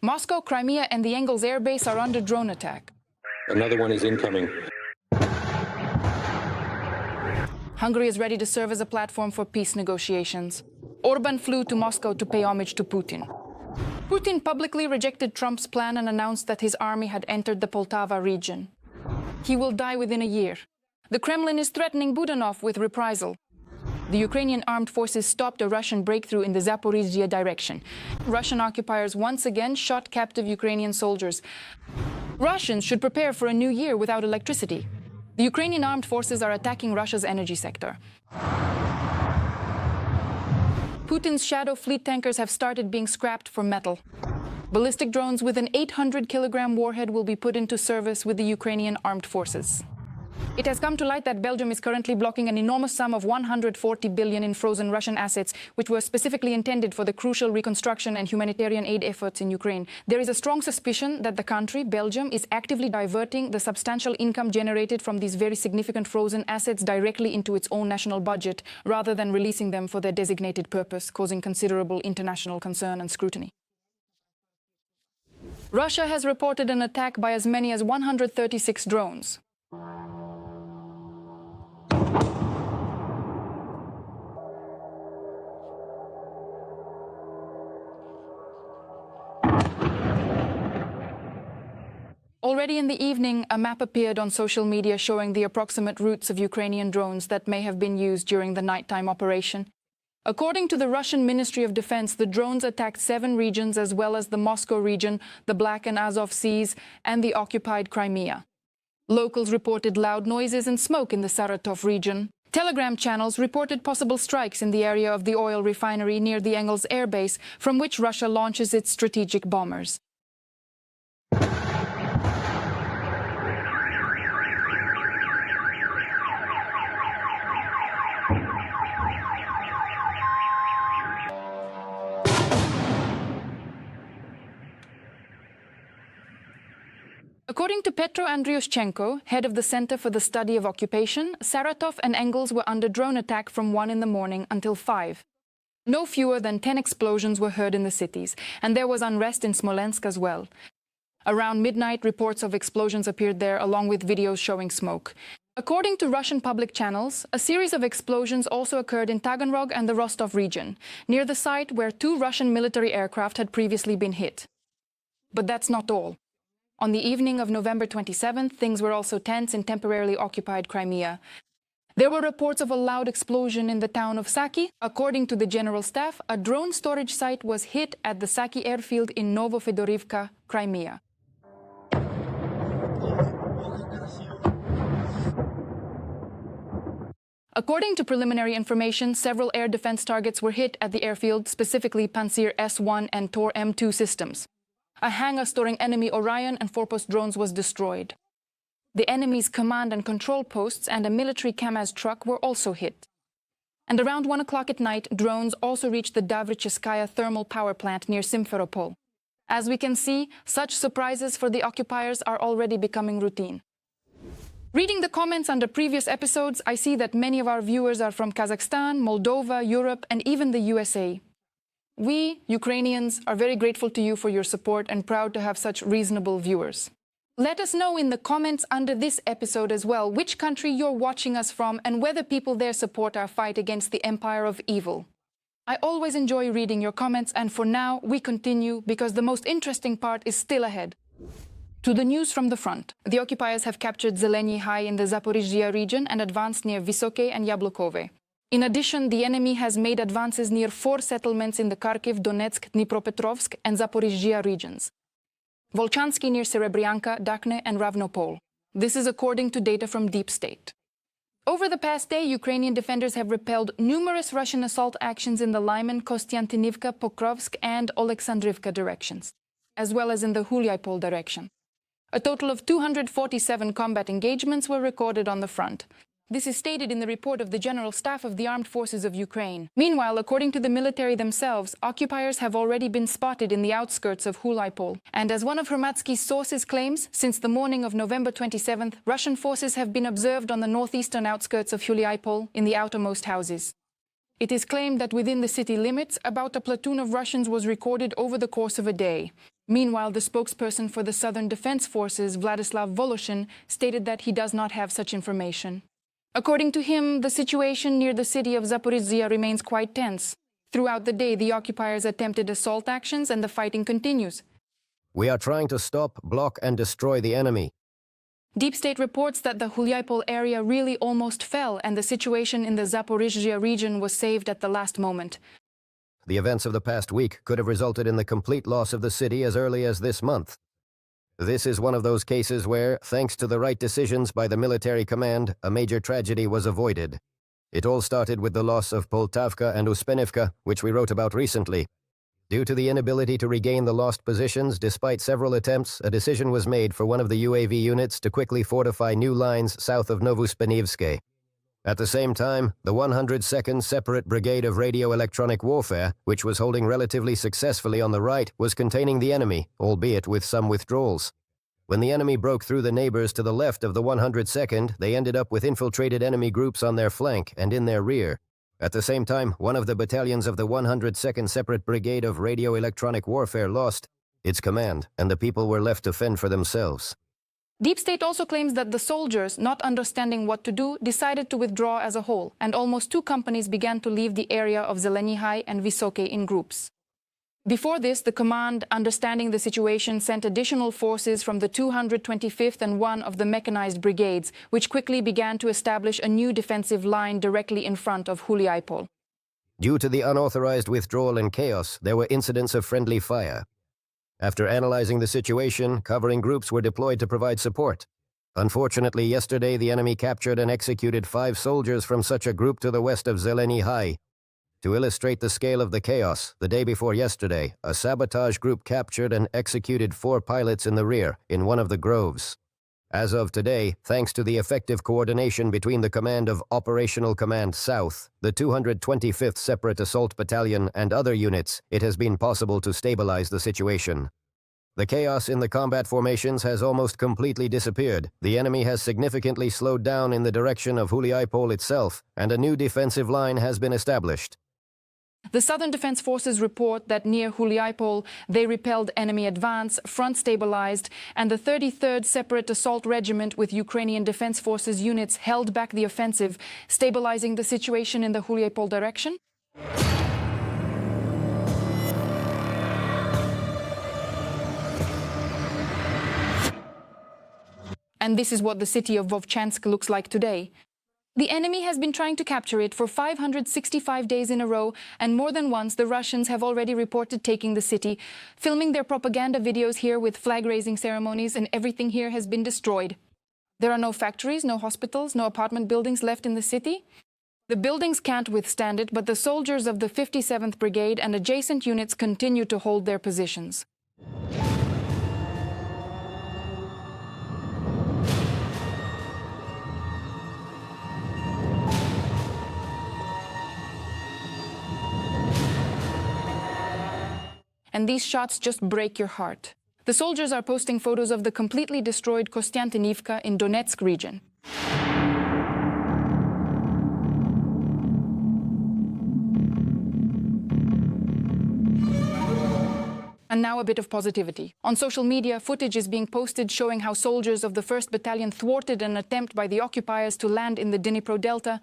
Moscow, Crimea, and the Engels airbase are under drone attack. Another one is incoming. Hungary is ready to serve as a platform for peace negotiations. Orbán flew to Moscow to pay homage to Putin. Putin publicly rejected Trump's plan and announced that his army had entered the Poltava region. He will die within a year. The Kremlin is threatening Budanov with reprisal. The Ukrainian Armed Forces stopped a Russian breakthrough in the Zaporizhzhia direction. Russian occupiers once again shot captive Ukrainian soldiers. Russians should prepare for a new year without electricity. The Ukrainian Armed Forces are attacking Russia's energy sector. Putin's shadow fleet tankers have started being scrapped for metal. Ballistic drones with an 800-kilogram warhead will be put into service with the Ukrainian Armed Forces. It has come to light that Belgium is currently blocking an enormous sum of 140 billion in frozen Russian assets, which were specifically intended for the crucial reconstruction and humanitarian aid efforts in Ukraine. There is a strong suspicion that the country, Belgium, is actively diverting the substantial income generated from these very significant frozen assets directly into its own national budget, rather than releasing them for their designated purpose, causing considerable international concern and scrutiny. Russia has reported an attack by as many as 136 drones. Already in the evening, a map appeared on social media showing the approximate routes of Ukrainian drones that may have been used during the nighttime operation. According to the Russian Ministry of Defense, the drones attacked 7 regions as well as the Moscow region, the Black and Azov Seas, and the occupied Crimea. Locals reported loud noises and smoke in the Saratov region. Telegram channels reported possible strikes in the area of the oil refinery near the Engels airbase, from which Russia launches its strategic bombers. According to Petro Andriushchenko, head of the Center for the Study of Occupation, Saratov and Engels were under drone attack from 1 in the morning until 5. No fewer than 10 explosions were heard in the cities, and there was unrest in Smolensk as well. Around midnight, reports of explosions appeared there, along with videos showing smoke. According to Russian public channels, a series of explosions also occurred in Taganrog and the Rostov region, near the site where 2 Russian military aircraft had previously been hit. But that's not all. On the evening of November 27th, things were also tense in temporarily occupied Crimea. There were reports of a loud explosion in the town of Saki. According to the General Staff, a drone storage site was hit at the Saki airfield in Novofedorivka, Crimea. According to preliminary information, several air defense targets were hit at the airfield, specifically Pantsir S-1 and Tor M2 systems. A hangar storing enemy Orion and Forpost drones was destroyed. The enemy's command and control posts and a military Kamaz truck were also hit. And around 1 o'clock at night, drones also reached the Davricheskaya thermal power plant near Simferopol. As we can see, such surprises for the occupiers are already becoming routine. Reading the comments under previous episodes, I see that many of our viewers are from Kazakhstan, Moldova, Europe, and even the USA. We, Ukrainians, are very grateful to you for your support and proud to have such reasonable viewers. Let us know in the comments under this episode as well which country you're watching us from and whether people there support our fight against the empire of evil. I always enjoy reading your comments, and for now we continue because the most interesting part is still ahead. To the news from the front. The occupiers have captured Zeleny High in the Zaporizhzhia region and advanced near Vysoke and Yablokove. In addition, the enemy has made advances near 4 settlements in the Kharkiv, Donetsk, Dnipropetrovsk and Zaporizhzhia regions. Volchansky near Serebryanka, Dakhne and Ravnopol. This is according to data from Deep State. Over the past day, Ukrainian defenders have repelled numerous Russian assault actions in the Lyman, Kostiantynivka, Pokrovsk and Oleksandrivka directions, as well as in the Hulyapol direction. A total of 247 combat engagements were recorded on the front. This is stated in the report of the General Staff of the Armed Forces of Ukraine. Meanwhile, according to the military themselves, occupiers have already been spotted in the outskirts of Hulyapol. And as one of Hromadski's sources claims, since the morning of November 27th, Russian forces have been observed on the northeastern outskirts of Hulyapol in the outermost houses. It is claimed that within the city limits, about a platoon of Russians was recorded over the course of a day. Meanwhile, the spokesperson for the Southern Defense Forces, Vladislav Voloshin, stated that he does not have such information. According to him, the situation near the city of Zaporizhzhia remains quite tense. Throughout the day, the occupiers attempted assault actions and the fighting continues. We are trying to stop, block and destroy the enemy. Deep State reports that the Hulyapol area really almost fell and the situation in the Zaporizhzhia region was saved at the last moment. The events of the past week could have resulted in the complete loss of the city as early as this month. This is one of those cases where, thanks to the right decisions by the military command, a major tragedy was avoided. It all started with the loss of Poltava and Uspenivka, which we wrote about recently. Due to the inability to regain the lost positions, despite several attempts, a decision was made for one of the UAV units to quickly fortify new lines south of Novouspennivske. At the same time, the 102nd Separate Brigade of Radio-Electronic Warfare, which was holding relatively successfully on the right, was containing the enemy, albeit with some withdrawals. When the enemy broke through the neighbors to the left of the 102nd, they ended up with infiltrated enemy groups on their flank and in their rear. At the same time, one of the battalions of the 102nd Separate Brigade of Radio-Electronic Warfare lost its command, and the people were left to fend for themselves. Deep State also claims that the soldiers, not understanding what to do, decided to withdraw as a whole, and almost 2 companies began to leave the area of Zeleny High and Vysoke in groups. Before this, the command, understanding the situation, sent additional forces from the 225th and one of the mechanized brigades, which quickly began to establish a new defensive line directly in front of Hulyapol. Due to the unauthorized withdrawal and chaos, there were incidents of friendly fire. After analyzing the situation, covering groups were deployed to provide support. Unfortunately, yesterday the enemy captured and executed 5 soldiers from such a group to the west of Zeleny High. To illustrate the scale of the chaos, the day before yesterday, a sabotage group captured and executed 4 pilots in the rear, in one of the groves. As of today, thanks to the effective coordination between the command of Operational Command South, the 225th Separate Assault Battalion and other units, it has been possible to stabilize the situation. The chaos in the combat formations has almost completely disappeared. The enemy has significantly slowed down in the direction of Hulyapol itself, and a new defensive line has been established. The Southern Defense Forces report that near Hulyapol they repelled enemy advance, front stabilized, and the 33rd Separate Assault Regiment with Ukrainian Defense Forces units held back the offensive, stabilizing the situation in the Hulyapol direction. And this is what the city of Vovchansk looks like today. The enemy has been trying to capture it for 565 days in a row, and more than once the Russians have already reported taking the city, filming their propaganda videos here with flag-raising ceremonies, and everything here has been destroyed. There are no factories, no hospitals, no apartment buildings left in the city. The buildings can't withstand it, but the soldiers of the 57th Brigade and adjacent units continue to hold their positions. And these shots just break your heart. The soldiers are posting photos of the completely destroyed Kostiantynivka in Donetsk region. And now a bit of positivity. On social media, footage is being posted showing how soldiers of the 1st Battalion thwarted an attempt by the occupiers to land in the Dnipro Delta.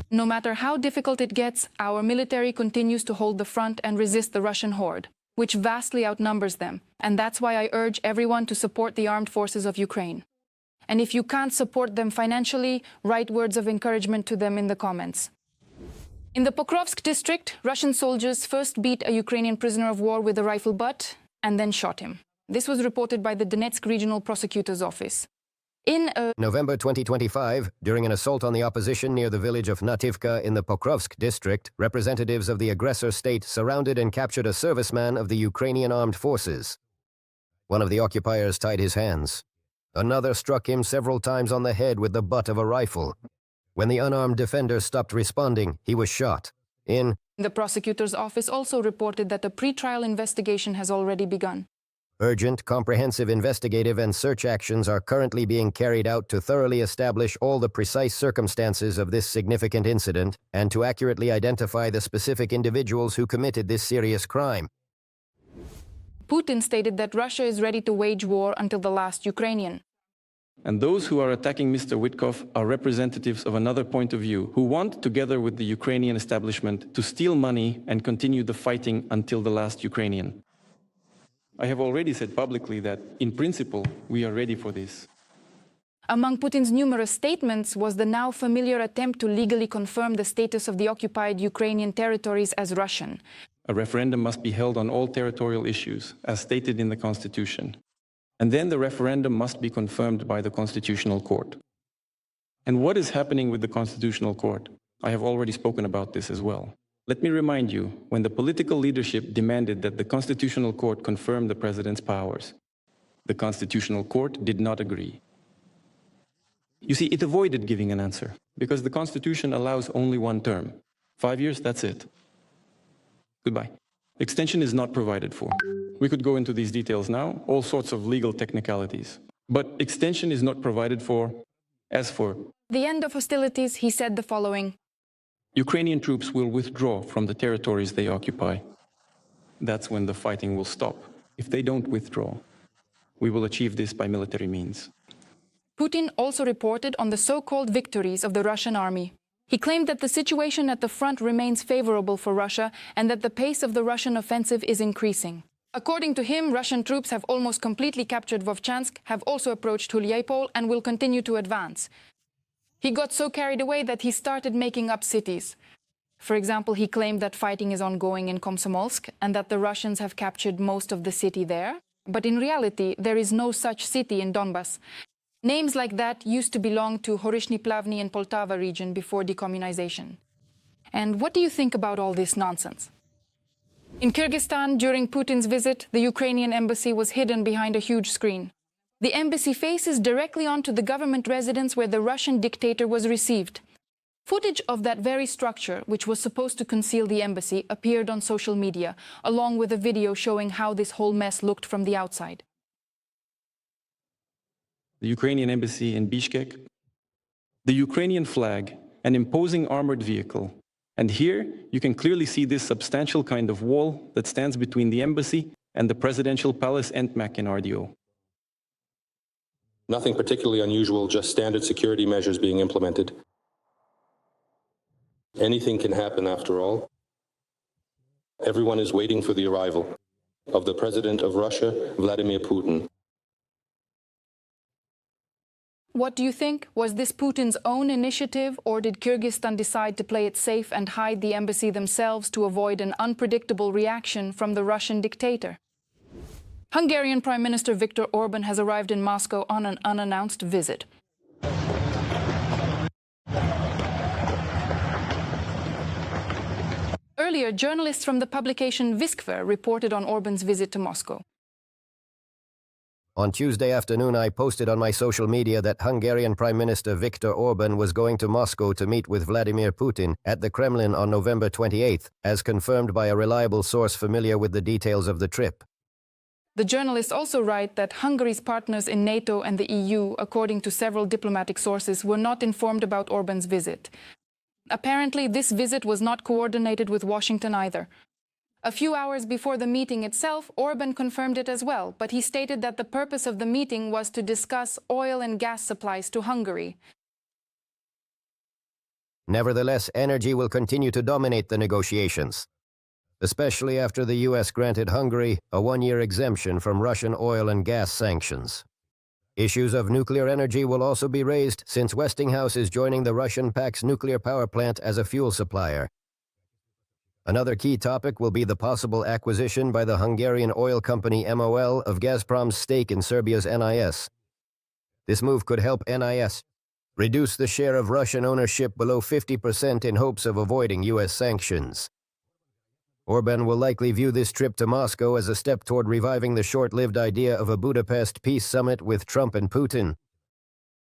No matter how difficult it gets, our military continues to hold the front and resist the Russian horde, which vastly outnumbers them. And that's why I urge everyone to support the armed forces of Ukraine. And if you can't support them financially, write words of encouragement to them in the comments. In the Pokrovsk district, Russian soldiers first beat a Ukrainian prisoner of war with a rifle butt and then shot him. This was reported by the Donetsk Regional Prosecutor's Office. In November 2025, during an assault on the opposition near the village of Nativka in the Pokrovsk district, representatives of the aggressor state surrounded and captured a serviceman of the Ukrainian Armed Forces. One of the occupiers tied his hands. Another struck him several times on the head with the butt of a rifle. When the unarmed defender stopped responding, he was shot. The prosecutor's office also reported that a pre-trial investigation has already begun. Urgent, comprehensive investigative and search actions are currently being carried out to thoroughly establish all the precise circumstances of this significant incident and to accurately identify the specific individuals who committed this serious crime. Putin stated that Russia is ready to wage war until the last Ukrainian. And those who are attacking Mr. Whitkopf are representatives of another point of view, who want, together with the Ukrainian establishment, to steal money and continue the fighting until the last Ukrainian. I have already said publicly that, in principle, we are ready for this. Among Putin's numerous statements was the now familiar attempt to legally confirm the status of the occupied Ukrainian territories as Russian. A referendum must be held on all territorial issues, as stated in the Constitution. And then the referendum must be confirmed by the Constitutional Court. And what is happening with the Constitutional Court? I have already spoken about this as well. Let me remind you, when the political leadership demanded that the Constitutional Court confirm the president's powers, the Constitutional Court did not agree. You see, it avoided giving an answer, because the Constitution allows only one term. 5 years, that's it. Goodbye. Extension is not provided for. We could go into these details now, all sorts of legal technicalities. But extension is not provided for. As for the end of hostilities, he said the following: Ukrainian troops will withdraw from the territories they occupy. That's when the fighting will stop. If they don't withdraw, we will achieve this by military means. Putin also reported on the so-called victories of the Russian army. He claimed that the situation at the front remains favorable for Russia and that the pace of the Russian offensive is increasing. According to him, Russian troops have almost completely captured Vovchansk, have also approached Huliapol, and will continue to advance. He got so carried away that he started making up cities. For example, he claimed that fighting is ongoing in Komsomolsk and that the Russians have captured most of the city there. But in reality, there is no such city in Donbas. Names like that used to belong to Horishny Plavny and Poltava region before decommunization. And what do you think about all this nonsense? In Kyrgyzstan, during Putin's visit, the Ukrainian embassy was hidden behind a huge screen. The embassy faces directly onto the government residence where the Russian dictator was received. Footage of that very structure, which was supposed to conceal the embassy, appeared on social media, along with a video showing how this whole mess looked from the outside. The Ukrainian embassy in Bishkek, the Ukrainian flag, an imposing armored vehicle. And here you can clearly see this substantial kind of wall that stands between the embassy and the presidential palace Entmak in RDO. Nothing particularly unusual, just standard security measures being implemented. Anything can happen after all. Everyone is waiting for the arrival of the President of Russia, Vladimir Putin. What do you think? Was this Putin's own initiative, or did Kyrgyzstan decide to play it safe and hide the embassy themselves to avoid an unpredictable reaction from the Russian dictator? Hungarian Prime Minister Viktor Orbán has arrived in Moscow on an unannounced visit. Earlier, journalists from the publication Whitkopf reported on Orbán's visit to Moscow. On Tuesday afternoon, I posted on my social media that Hungarian Prime Minister Viktor Orbán was going to Moscow to meet with Vladimir Putin at the Kremlin on November 28th, as confirmed by a reliable source familiar with the details of the trip. The journalists also write that Hungary's partners in NATO and the EU, according to several diplomatic sources, were not informed about Orbán's visit. Apparently, this visit was not coordinated with Washington either. A few hours before the meeting itself, Orbán confirmed it as well, but he stated that the purpose of the meeting was to discuss oil and gas supplies to Hungary. Nevertheless, energy will continue to dominate the negotiations, especially after the U.S. granted Hungary a one-year exemption from Russian oil and gas sanctions. Issues of nuclear energy will also be raised since Westinghouse is joining the Russian PAC's nuclear power plant as a fuel supplier. Another key topic will be the possible acquisition by the Hungarian oil company MOL of Gazprom's stake in Serbia's NIS. This move could help NIS reduce the share of Russian ownership below 50% in hopes of avoiding U.S. sanctions. Orbán will likely view this trip to Moscow as a step toward reviving the short-lived idea of a Budapest peace summit with Trump and Putin.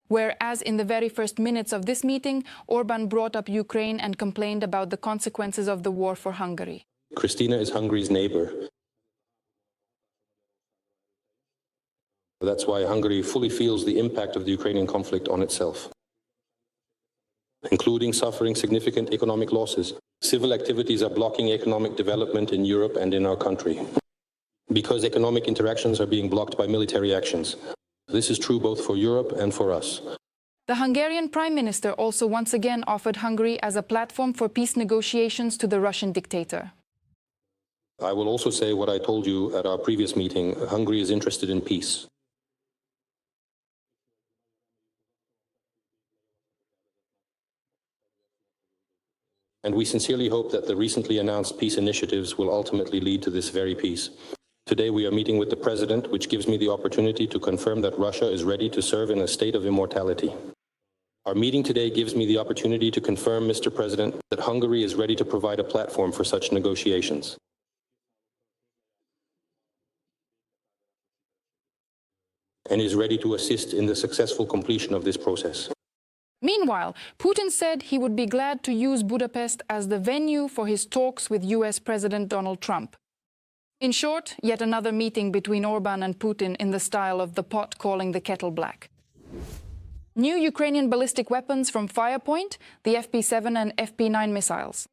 Whereas in the very first minutes of this meeting, Orbán brought up Ukraine and complained about the consequences of the war for Hungary. Christina is Hungary's neighbor. That's why Hungary fully feels the impact of the Ukrainian conflict on itself, including suffering significant economic losses. Civil activities are blocking economic development in Europe and in our country, because economic interactions are being blocked by military actions. This is true both for Europe and for us. The Hungarian Prime Minister also once again offered Hungary as a platform for peace negotiations to the Russian dictator. I will also say what I told you at our previous meeting. Hungary is interested in peace. And we sincerely hope that the recently announced peace initiatives will ultimately lead to this very peace. Today we are meeting with the President, which gives me the opportunity to confirm that Russia is ready to serve in a state of immortality. Our meeting today gives me the opportunity to confirm, Mr. President, that Hungary is ready to provide a platform for such negotiations. And is ready to assist in the successful completion of this process. Meanwhile, Putin said he would be glad to use Budapest as the venue for his talks with US President Donald Trump. In short, yet another meeting between Orbán and Putin in the style of the pot calling the kettle black. New Ukrainian ballistic weapons from Firepoint, the FP7 and FP9 missiles.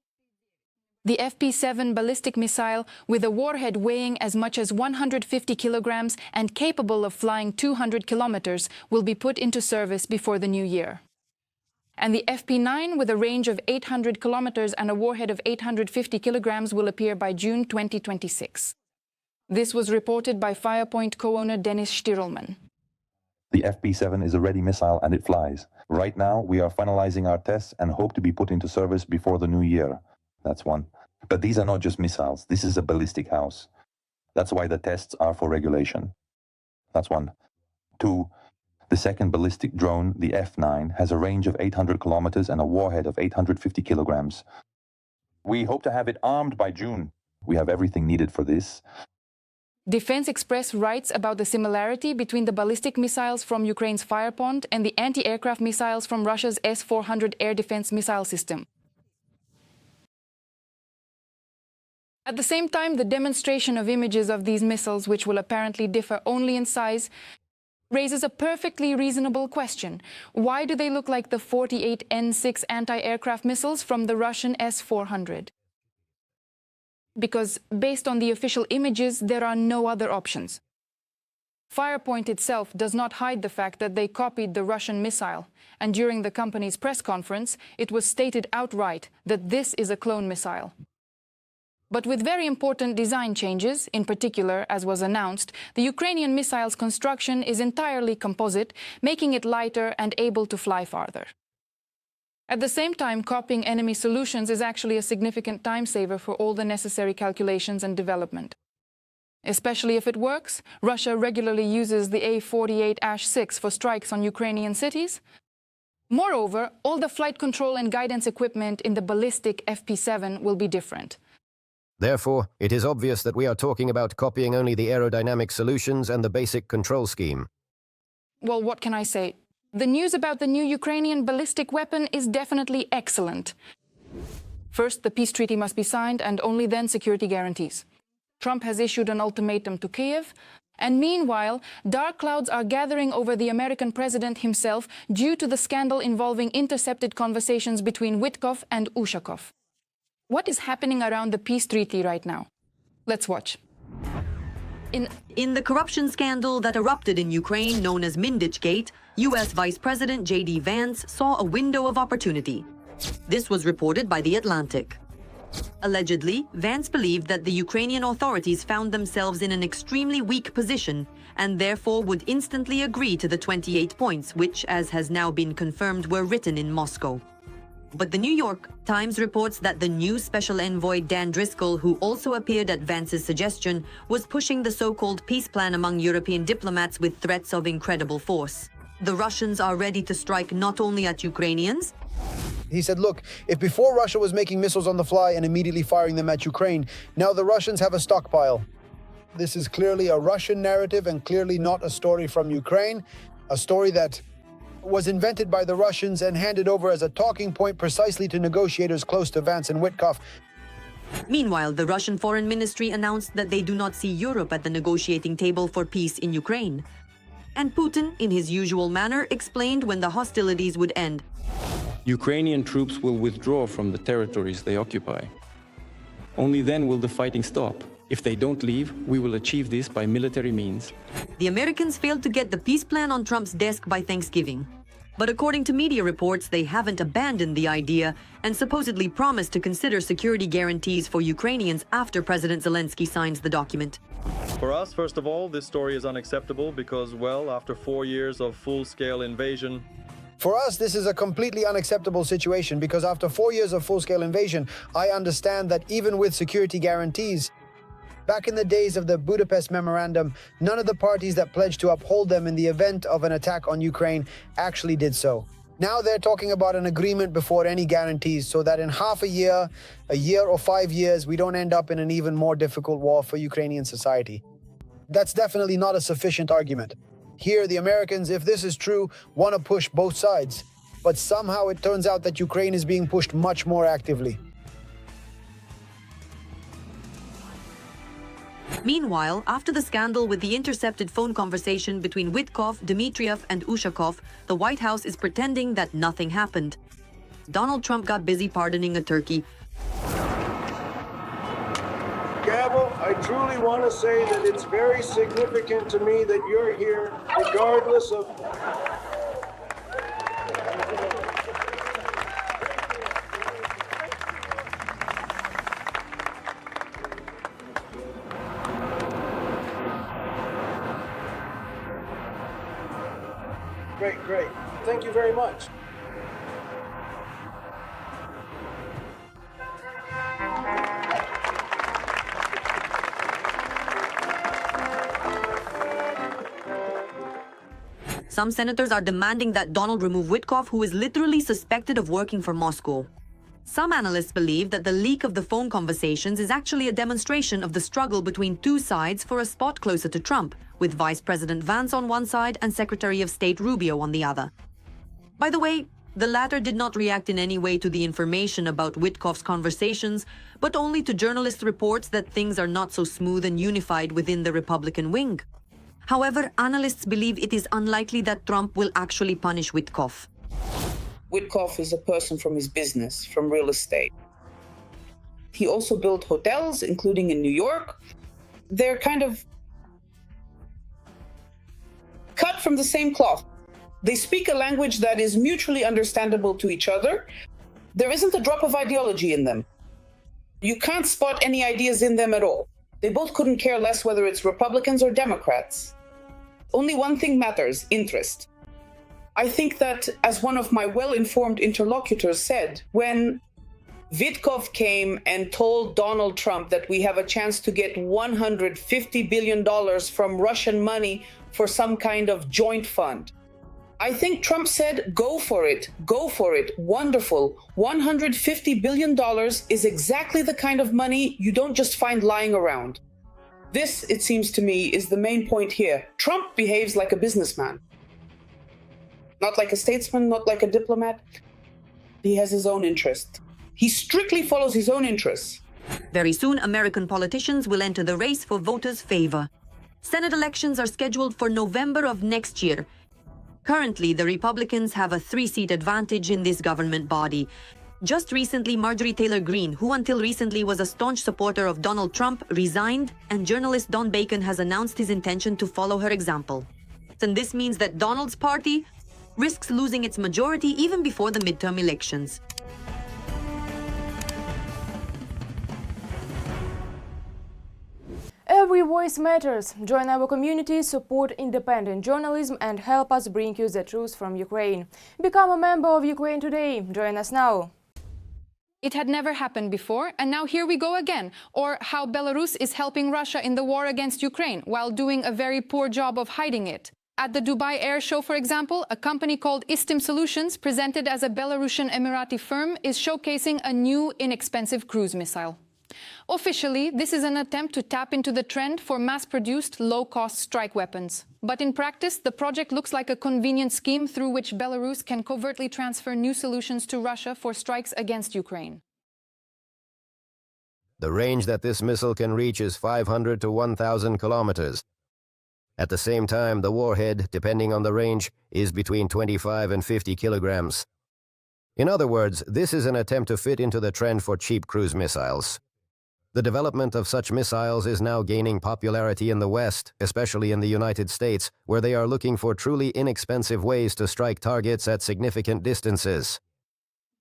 The FP7 ballistic missile, with a warhead weighing as much as 150 kilograms and capable of flying 200 kilometers, will be put into service before the new year. And the FP9, with a range of 800 kilometers and a warhead of 850 kilograms, will appear by June 2026. This was reported by Firepoint co-owner Denis Stirlman. The FP7 is a ready missile and it flies. Right now, we are finalizing our tests and hope to be put into service before the new year. That's one. But these are not just missiles. This is a ballistic house. That's why the tests are for regulation. That's one. Two, the second ballistic drone, the F9, has a range of 800 kilometers and a warhead of 850 kilograms. We hope to have it armed by June. We have everything needed for this. Defense Express writes about the similarity between the ballistic missiles from Ukraine's Firepoint and the anti-aircraft missiles from Russia's S-400 air defense missile system. At the same time, the demonstration of images of these missiles, which will apparently differ only in size, raises a perfectly reasonable question. Why do they look like the 48 N6 anti-aircraft missiles from the Russian S-400? Because, based on the official images, there are no other options. Firepoint itself does not hide the fact that they copied the Russian missile, and during the company's press conference, it was stated outright that this is a clone missile. But with very important design changes, in particular, as was announced, the Ukrainian missile's construction is entirely composite, making it lighter and able to fly farther. At the same time, copying enemy solutions is actually a significant time saver for all the necessary calculations and development. Especially if it works, Russia regularly uses the A-48-6 for strikes on Ukrainian cities. Moreover, all the flight control and guidance equipment in the ballistic FP7 will be different. Therefore, it is obvious that we are talking about copying only the aerodynamic solutions and the basic control scheme. Well, what can I say? The news about the new Ukrainian ballistic weapon is definitely excellent. First, the peace treaty must be signed, and only then security guarantees. Trump has issued an ultimatum to Kyiv, and meanwhile, dark clouds are gathering over the American president himself due to the scandal involving intercepted conversations between Whitkopf and Ushakov. What is happening around the peace treaty right now? Let's watch. In the corruption scandal that erupted in Ukraine, known as Mindichgate, U.S. Vice President J.D. Vance saw a window of opportunity. This was reported by The Atlantic. Allegedly, Vance believed that the Ukrainian authorities found themselves in an extremely weak position and therefore would instantly agree to the 28 points, which, as has now been confirmed, were written in Moscow. But the New York Times reports that the new special envoy Dan Driscoll, who also appeared at Vance's suggestion, was pushing the so-called peace plan among European diplomats with threats of incredible force. The Russians are ready to strike not only at Ukrainians. He said, look, if before Russia was making missiles on the fly and immediately firing them at Ukraine, now the Russians have a stockpile. This is clearly a Russian narrative and clearly not a story from Ukraine, a story that was invented by the Russians and handed over as a talking point precisely to negotiators close to Vance and Whitkopf. Meanwhile, the Russian Foreign Ministry announced that they do not see Europe at the negotiating table for peace in Ukraine. And Putin, in his usual manner, explained when the hostilities would end. Ukrainian troops will withdraw from the territories they occupy. Only then will the fighting stop. If they don't leave, we will achieve this by military means. The Americans failed to get the peace plan on Trump's desk by Thanksgiving. But according to media reports, they haven't abandoned the idea and supposedly promised to consider security guarantees for Ukrainians after President Zelensky signs the document. For us, first of all, this story is unacceptable because, well, after 4 years of full-scale invasion... For us, this is a completely unacceptable situation because after 4 years of full-scale invasion, I understand that even with security guarantees, back in the days of the Budapest Memorandum, none of the parties that pledged to uphold them in the event of an attack on Ukraine actually did so. Now they're talking about an agreement before any guarantees so that in half a year or 5 years, we don't end up in an even more difficult war for Ukrainian society. That's definitely not a sufficient argument. Here, the Americans, if this is true, want to push both sides. But somehow it turns out that Ukraine is being pushed much more actively. Meanwhile, after the scandal with the intercepted phone conversation between Whitkopf, Dmitriev, and Ushakov, the White House is pretending that nothing happened. Donald Trump got busy pardoning a turkey. Gavel, I truly want to say that it's very significant to me that you're here, regardless of... Great. Thank you very much. Some senators are demanding that Donald remove Whitkopf, who is literally suspected of working for Moscow. Some analysts believe that the leak of the phone conversations is actually a demonstration of the struggle between two sides for a spot closer to Trump, with Vice President Vance on one side and Secretary of State Rubio on the other. By the way, the latter did not react in any way to the information about Whitkopf's conversations, but only to journalist reports that things are not so smooth and unified within the Republican wing. However, analysts believe it is unlikely that Trump will actually punish Whitkopf. Whitkopf is a person from his business, from real estate. He also built hotels, including in New York. They're kind of cut from the same cloth. They speak a language that is mutually understandable to each other. There isn't a drop of ideology in them. You can't spot any ideas in them at all. They both couldn't care less whether it's Republicans or Democrats. Only one thing matters: interest. I think that, as one of my well-informed interlocutors said, when Whitkopf came and told Donald Trump that we have a chance to get $150 billion from Russian money for some kind of joint fund, I think Trump said, go for it, wonderful. $150 billion is exactly the kind of money you don't just find lying around. This, it seems to me, is the main point here. Trump behaves like a businessman. Not like a statesman, not like a diplomat. He has his own interest. He strictly follows his own interests. Very soon, American politicians will enter the race for voters' favor. Senate elections are scheduled for November of next year. Currently, the Republicans have a 3-seat advantage in this government body. Just recently, Marjorie Taylor Greene, who until recently was a staunch supporter of Donald Trump, resigned, and journalist Don Bacon has announced his intention to follow her example. And this means that Donald's party risks losing its majority even before the midterm elections. Every voice matters. Join our community, support independent journalism, and help us bring you the truth from Ukraine. Become a member of Ukraine today. Join us now. It had never happened before, and now here we go again. Or how Belarus is helping Russia in the war against Ukraine while doing a very poor job of hiding it. At the Dubai Air Show, for example, a company called Istim Solutions, presented as a Belarusian Emirati firm, is showcasing a new, inexpensive cruise missile. Officially, this is an attempt to tap into the trend for mass-produced, low-cost strike weapons. But in practice, the project looks like a convenient scheme through which Belarus can covertly transfer new solutions to Russia for strikes against Ukraine. The range that this missile can reach is 500 to 1,000 kilometers. At the same time, the warhead, depending on the range, is between 25 and 50 kilograms. In other words, this is an attempt to fit into the trend for cheap cruise missiles. The development of such missiles is now gaining popularity in the West, especially in the United States, where they are looking for truly inexpensive ways to strike targets at significant distances.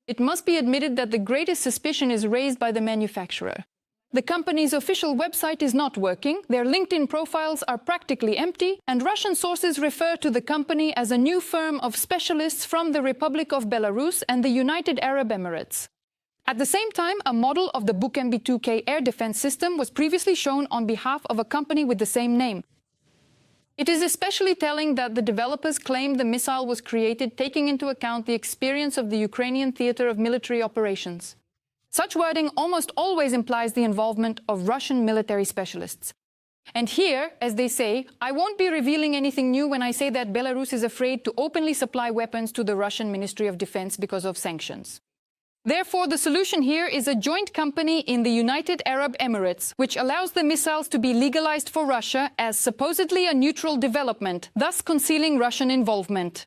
It must be admitted that the greatest suspicion is raised by the manufacturer. The company's official website is not working, their LinkedIn profiles are practically empty, and Russian sources refer to the company as a new firm of specialists from the Republic of Belarus and the United Arab Emirates. At the same time, a model of the Buk MB2K air defense system was previously shown on behalf of a company with the same name. It is especially telling that the developers claim the missile was created taking into account the experience of the Ukrainian theater of military operations. Such wording almost always implies the involvement of Russian military specialists. And here, as they say, I won't be revealing anything new when I say that Belarus is afraid to openly supply weapons to the Russian Ministry of Defense because of sanctions. Therefore, the solution here is a joint company in the United Arab Emirates, which allows the missiles to be legalized for Russia as supposedly a neutral development, thus concealing Russian involvement.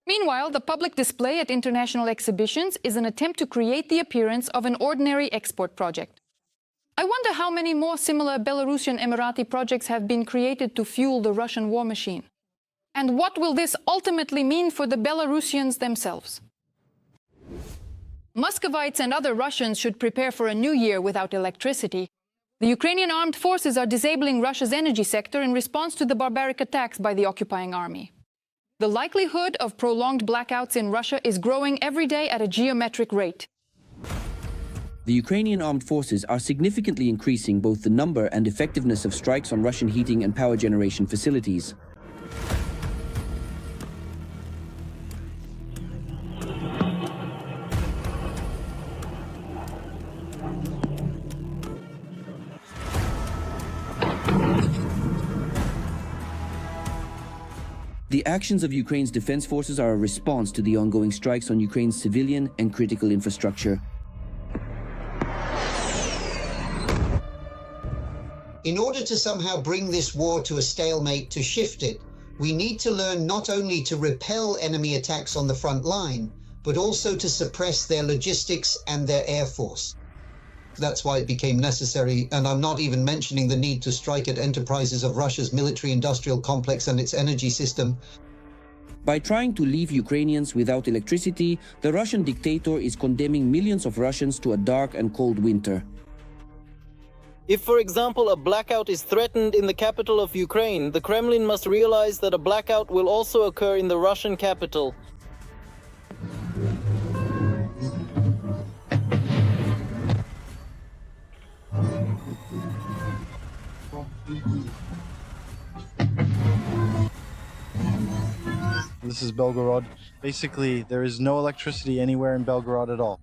Meanwhile, the public display at international exhibitions is an attempt to create the appearance of an ordinary export project. I wonder how many more similar Belarusian Emirati projects have been created to fuel the Russian war machine. And what will this ultimately mean for the Belarusians themselves? Muscovites and other Russians should prepare for a new year without electricity. The Ukrainian Armed Forces are disabling Russia's energy sector in response to the barbaric attacks by the occupying army. The likelihood of prolonged blackouts in Russia is growing every day at a geometric rate. The Ukrainian armed forces are significantly increasing both the number and effectiveness of strikes on Russian heating and power generation facilities. The actions of Ukraine's defense forces are a response to the ongoing strikes on Ukraine's civilian and critical infrastructure. In order to somehow bring this war to a stalemate, to shift it, we need to learn not only to repel enemy attacks on the front line, but also to suppress their logistics and their air force. That's why it became necessary, and I'm not even mentioning the need to strike at enterprises of Russia's military-industrial complex and its energy system. By trying to leave Ukrainians without electricity, the Russian dictator is condemning millions of Russians to a dark and cold winter. If, for example, a blackout is threatened in the capital of Ukraine, the Kremlin must realize that a blackout will also occur in the Russian capital. This is Belgorod. Basically, there is no electricity anywhere in Belgorod at all.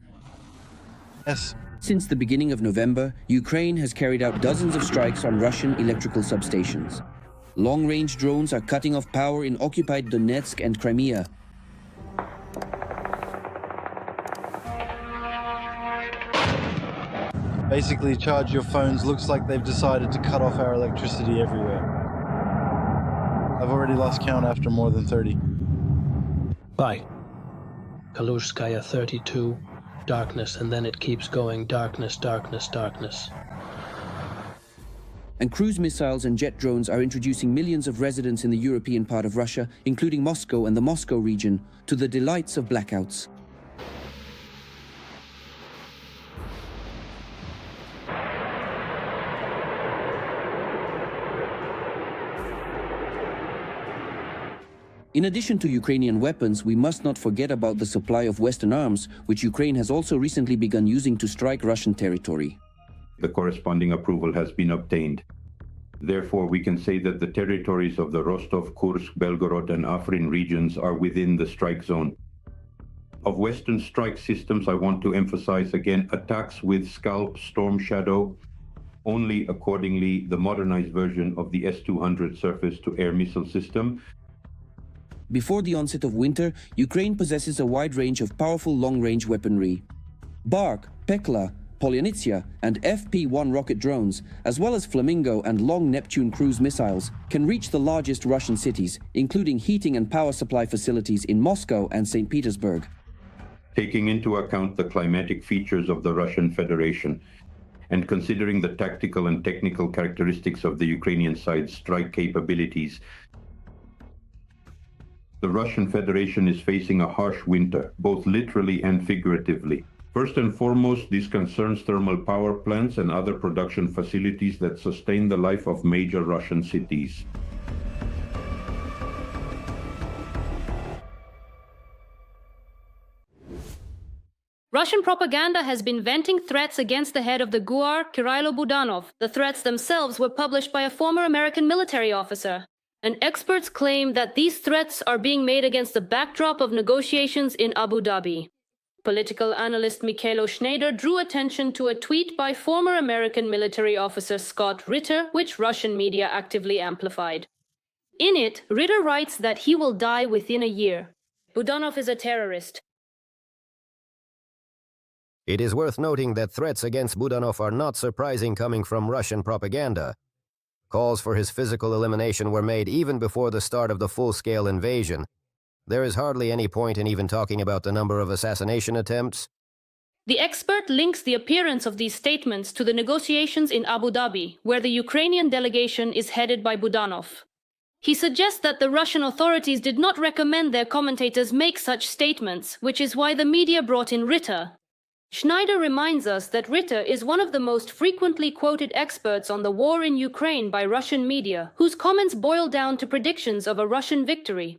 Yes. Since the beginning of November, Ukraine has carried out dozens of strikes on Russian electrical substations. Long-range drones are cutting off power in occupied Donetsk and Crimea. Basically, charge your phones. Looks like they've decided to cut off our electricity everywhere. I've already lost count after more than 30. Bye. Kaluzhskaya 32, darkness, and then it keeps going, darkness, darkness, darkness. And cruise missiles and jet drones are introducing millions of residents in the European part of Russia, including Moscow and the Moscow region, to the delights of blackouts. In addition to Ukrainian weapons, we must not forget about the supply of Western arms, which Ukraine has also recently begun using to strike Russian territory. The corresponding approval has been obtained. Therefore, we can say that the territories of the Rostov, Kursk, Belgorod, and Afrin regions are within the strike zone. Of Western strike systems, I want to emphasize again attacks with Scalp, Storm Shadow, only accordingly the modernized version of the S-200 surface-to-air missile system. Before the onset of winter, Ukraine possesses a wide range of powerful long-range weaponry. Bark, Pekla, Polyanitsia, and FP-1 rocket drones, as well as Flamingo and long Neptune cruise missiles, can reach the largest Russian cities, including heating and power supply facilities in Moscow and St. Petersburg. Taking into account the climatic features of the Russian Federation, and considering the tactical and technical characteristics of the Ukrainian side's strike capabilities, the Russian Federation is facing a harsh winter, both literally and figuratively. First and foremost, this concerns thermal power plants and other production facilities that sustain the life of major Russian cities. Russian propaganda has been venting threats against the head of the GUR, Kirill Budanov. The threats themselves were published by a former American military officer. And experts claim that these threats are being made against the backdrop of negotiations in Abu Dhabi. Political analyst Mikhailo Schneider drew attention to a tweet by former American military officer Scott Ritter, which Russian media actively amplified. In it, Ritter writes that he will die within a year. Budanov is a terrorist. It is worth noting that threats against Budanov are not surprising coming from Russian propaganda. Calls for his physical elimination were made even before the start of the full-scale invasion. There is hardly any point in even talking about the number of assassination attempts. The expert links the appearance of these statements to the negotiations in Abu Dhabi, where the Ukrainian delegation is headed by Budanov. He suggests that the Russian authorities did not recommend their commentators make such statements, which is why the media brought in Ritter. Schneider reminds us that Ritter is one of the most frequently quoted experts on the war in Ukraine by Russian media, whose comments boil down to predictions of a Russian victory.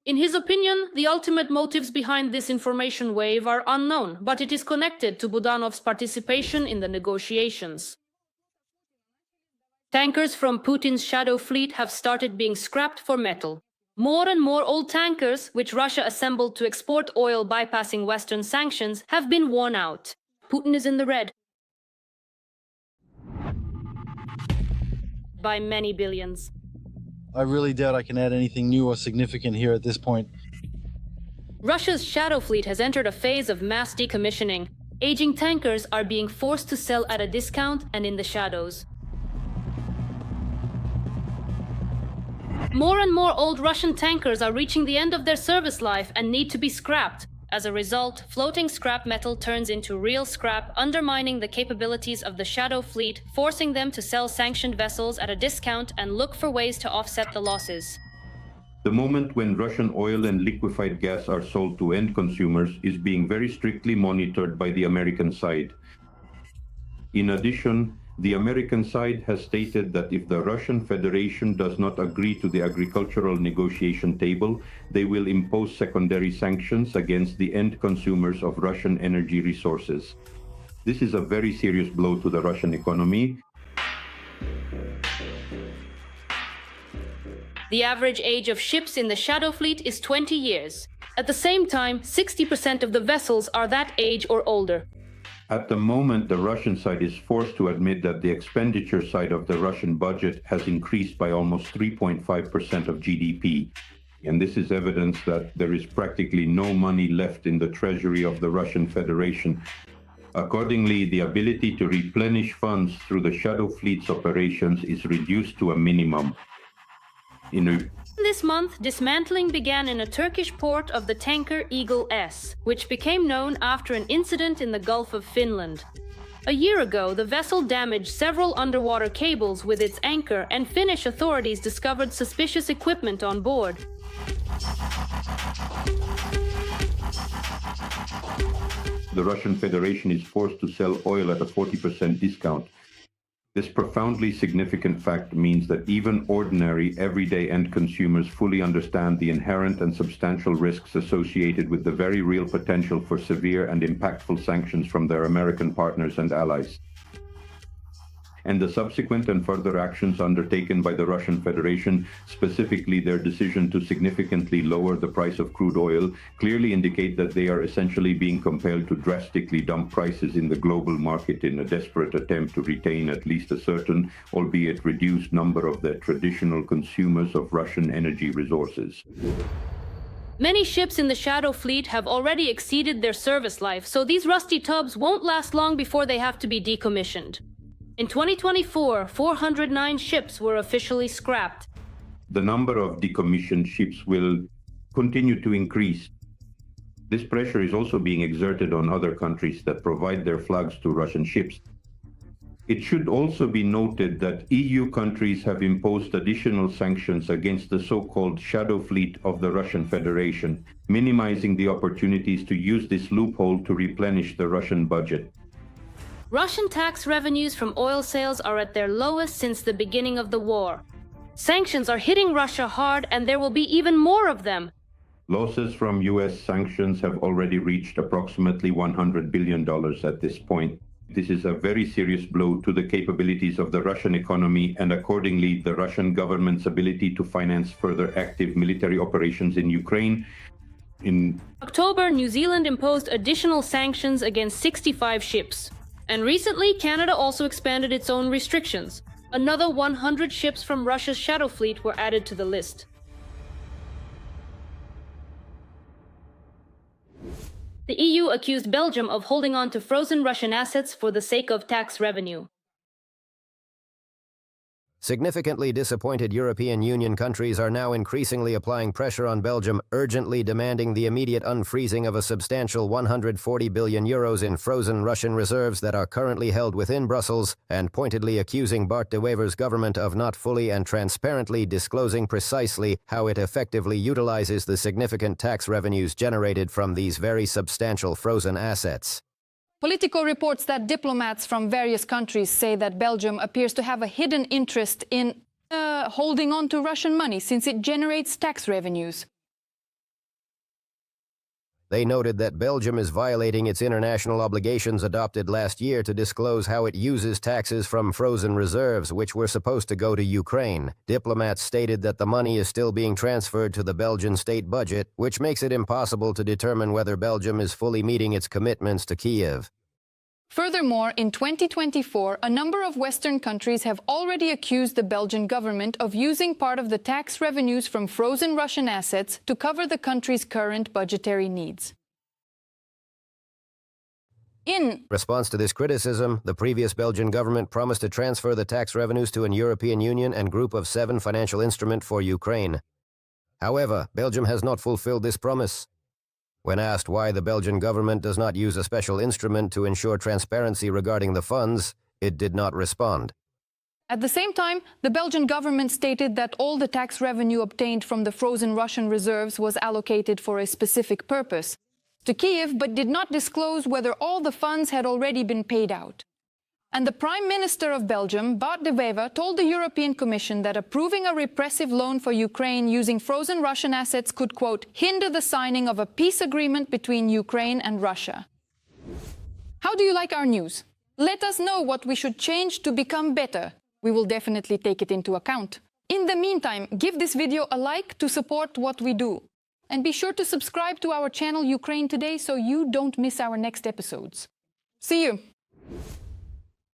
In his opinion, the ultimate motives behind this information wave are unknown, but it is connected to Budanov's participation in the negotiations. Tankers from Putin's shadow fleet have started being scrapped for metal. More and more old tankers, which Russia assembled to export oil bypassing Western sanctions, have been worn out. Putin is in the red by many billions. I really doubt I can add anything new or significant here at this point. Russia's shadow fleet has entered a phase of mass decommissioning. Aging tankers are being forced to sell at a discount and in the shadows. More and more old Russian tankers are reaching the end of their service life and need to be scrapped. As a result, floating scrap metal turns into real scrap, undermining the capabilities of the shadow fleet, forcing them to sell sanctioned vessels at a discount and look for ways to offset the losses. The moment when Russian oil and liquefied gas are sold to end consumers is being very strictly monitored by the American side. In addition, the American side has stated that if the Russian Federation does not agree to the agricultural negotiation table, they will impose secondary sanctions against the end consumers of Russian energy resources. This is a very serious blow to the Russian economy. The average age of ships in the shadow fleet is 20 years. At the same time, 60% of the vessels are that age or older. At the moment, the Russian side is forced to admit that the expenditure side of the Russian budget has increased by almost 3.5% of GDP. And this is evidence that there is practically no money left in the treasury of the Russian Federation. Accordingly, the ability to replenish funds through the shadow fleet's operations is reduced to a minimum. This month, dismantling began in a Turkish port of the tanker Eagle S, which became known after an incident in the Gulf of Finland. A year ago, the vessel damaged several underwater cables with its anchor, and Finnish authorities discovered suspicious equipment on board. The Russian Federation is forced to sell oil at a 40% discount. This profoundly significant fact means that even ordinary, everyday end consumers fully understand the inherent and substantial risks associated with the very real potential for severe and impactful sanctions from their American partners and allies. And the subsequent and further actions undertaken by the Russian Federation, specifically their decision to significantly lower the price of crude oil, clearly indicate that they are essentially being compelled to drastically dump prices in the global market in a desperate attempt to retain at least a certain, albeit reduced, number of their traditional consumers of Russian energy resources. Many ships in the Shadow Fleet have already exceeded their service life, so these rusty tubs won't last long before they have to be decommissioned. In 2024, 409 ships were officially scrapped. The number of decommissioned ships will continue to increase. This pressure is also being exerted on other countries that provide their flags to Russian ships. It should also be noted that EU countries have imposed additional sanctions against the so-called Shadow Fleet of the Russian Federation, minimizing the opportunities to use this loophole to replenish the Russian budget. Russian tax revenues from oil sales are at their lowest since the beginning of the war. Sanctions are hitting Russia hard, and there will be even more of them. Losses from US sanctions have already reached approximately $100 billion at this point. This is a very serious blow to the capabilities of the Russian economy and accordingly the Russian government's ability to finance further active military operations in Ukraine. In October, New Zealand imposed additional sanctions against 65 ships. And recently, Canada also expanded its own restrictions. Another 100 ships from Russia's Shadow Fleet were added to the list. The EU accused Belgium of holding on to frozen Russian assets for the sake of tax revenue. Significantly disappointed European Union countries are now increasingly applying pressure on Belgium, urgently demanding the immediate unfreezing of a substantial €140 billion in frozen Russian reserves that are currently held within Brussels, and pointedly accusing Bart de Wever's government of not fully and transparently disclosing precisely how it effectively utilizes the significant tax revenues generated from these very substantial frozen assets. Politico reports that diplomats from various countries say that Belgium appears to have a hidden interest in holding on to Russian money since it generates tax revenues. They noted that Belgium is violating its international obligations adopted last year to disclose how it uses taxes from frozen reserves, which were supposed to go to Ukraine. Diplomats stated that the money is still being transferred to the Belgian state budget, which makes it impossible to determine whether Belgium is fully meeting its commitments to Kyiv. Furthermore, in 2024, a number of Western countries have already accused the Belgian government of using part of the tax revenues from frozen Russian assets to cover the country's current budgetary needs. In response to this criticism, the previous Belgian government promised to transfer the tax revenues to an European Union and Group of 7 financial instrument for Ukraine. However, Belgium has not fulfilled this promise. When asked why the Belgian government does not use a special instrument to ensure transparency regarding the funds, it did not respond. At the same time, the Belgian government stated that all the tax revenue obtained from the frozen Russian reserves was allocated for a specific purpose to Kyiv, but did not disclose whether all the funds had already been paid out. And the Prime Minister of Belgium, Bart de Wever, told the European Commission that approving a repressive loan for Ukraine using frozen Russian assets could, quote, hinder the signing of a peace agreement between Ukraine and Russia. How do you like our news? Let us know what we should change to become better. We will definitely take it into account. In the meantime, give this video a like to support what we do. And be sure to subscribe to our channel Ukraine Today so you don't miss our next episodes. See you!